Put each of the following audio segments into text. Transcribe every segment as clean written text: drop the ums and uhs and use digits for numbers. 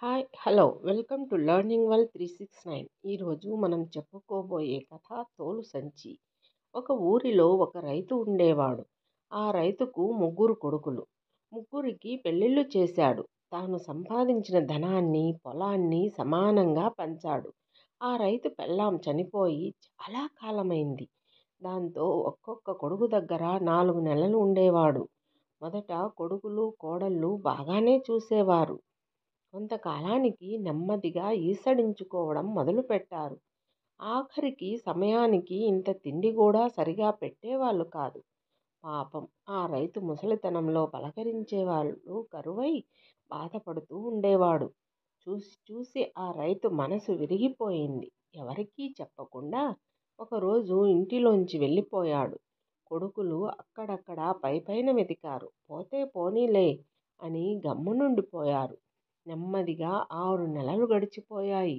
Hello, welcome to learning well 369. ఈరోజు మనం చెప్పుకోబోయే కథ తోలు సంచి. ఒక ఊరిలో ఒక రైతు ఉండేవాడు. ఆ రైతుకు ముగ్గురు కొడుకులు. ముగ్గురికి పెళ్ళిళ్ళు చేశాడు. తాను సంపాదించిన ధనాన్ని, పొలాన్ని సమానంగా పంచాడు. ఆ రైతు పెళ్ళాం చనిపోయి చాలా కాలమైంది. దాంతో ఒక్కొక్క కొడుకు దగ్గర 4 నెలలు ఉండేవాడు. మొదట కొడుకులు, కోడళ్ళు బాగానే చూసేవారు. కొంతకాలానికి నెమ్మదిగా ఈసడించుకోవడం మొదలుపెట్టారు. ఆఖరికి సమయానికి ఇంత తిండి కూడా సరిగా పెట్టేవాళ్ళు కాదు. పాపం ఆ రైతు ముసలితనంలో పలకరించేవాళ్ళు కరువై బాధపడుతూ ఉండేవాడు. చూసి చూసి ఆ రైతు మనసు విరిగిపోయింది. ఎవరికీ చెప్పకుండా ఒకరోజు ఇంటిలోంచి వెళ్ళిపోయాడు. కొడుకులు అక్కడక్కడ పైపైన వెతికారు. పోతే పోనీలే అని గమ్మునుండిపోయారు. నెమ్మదిగా 6 నెలలు గడిచిపోయాయి.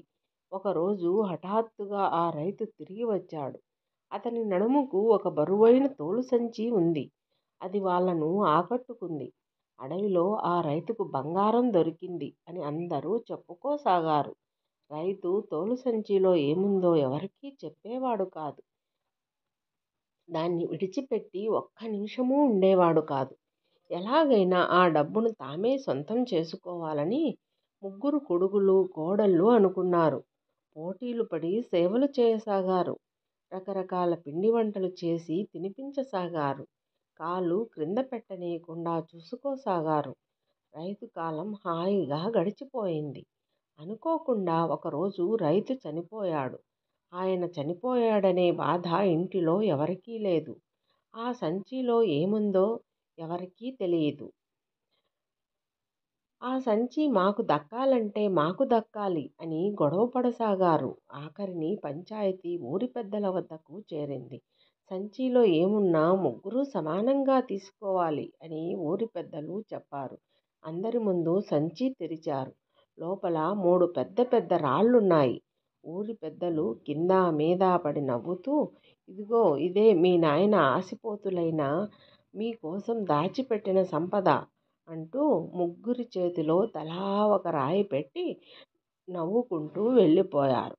ఒకరోజు హఠాత్తుగా ఆ రైతు తిరిగి వచ్చాడు. అతని నడుముకు ఒక బరువైన తోలు సంచి ఉంది. అది వాళ్ళను ఆకట్టుకుంది. అడవిలో ఆ రైతుకు బంగారం దొరికింది అని అందరూ చెప్పుకోసాగారు. రైతు తోలు సంచిలో ఏముందో ఎవరికీ చెప్పేవాడు కాదు. దాన్ని విడిచిపెట్టి ఒక్క నిమిషమూ ఉండేవాడు కాదు. ఎలాగైనా ఆ డబ్బును తామే సొంతం చేసుకోవాలని ముగ్గురు కొడుకులు, కోడళ్ళు అనుకున్నారు. పోటీలు పడి సేవలు చేయసాగారు. రకరకాల పిండి వంటలు చేసి తినిపించసాగారు. కాలు క్రింద పెట్టనీయకుండా చూసుకోసాగారు. రైతు కాలం హాయిగా గడిచిపోయింది. అనుకోకుండా ఒకరోజు రైతు చనిపోయాడు. ఆయన చనిపోయాడనే బాధ ఇంటిలో ఎవరికీ లేదు. ఆ సంచిలో ఏముందో ఎవరికీ తెలియదు. ఆ సంచి మాకు దక్కాలంటే మాకు దక్కాలి అని గొడవ పడసాగారు. ఆఖరిని పంచాయతీ ఊరి పెద్దల వద్దకు చేరింది. సంచిలో ఏమున్నా ముగ్గురు సమానంగా తీసుకోవాలి అని ఊరి పెద్దలు చెప్పారు. అందరి ముందు సంచి తెరిచారు. లోపల 3 పెద్ద పెద్ద రాళ్లున్నాయి. ఊరి పెద్దలు కింద మీద పడి నవ్వుతూ, ఇదిగో ఇదే మీ నాయన ఆశపోతులైన మీకోసం దాచిపెట్టిన సంపద అంటూ ముగ్గురి చేతిలో తలా ఒక రాయి పెట్టి నవ్వుకుంటూ వెళ్ళిపోయారు.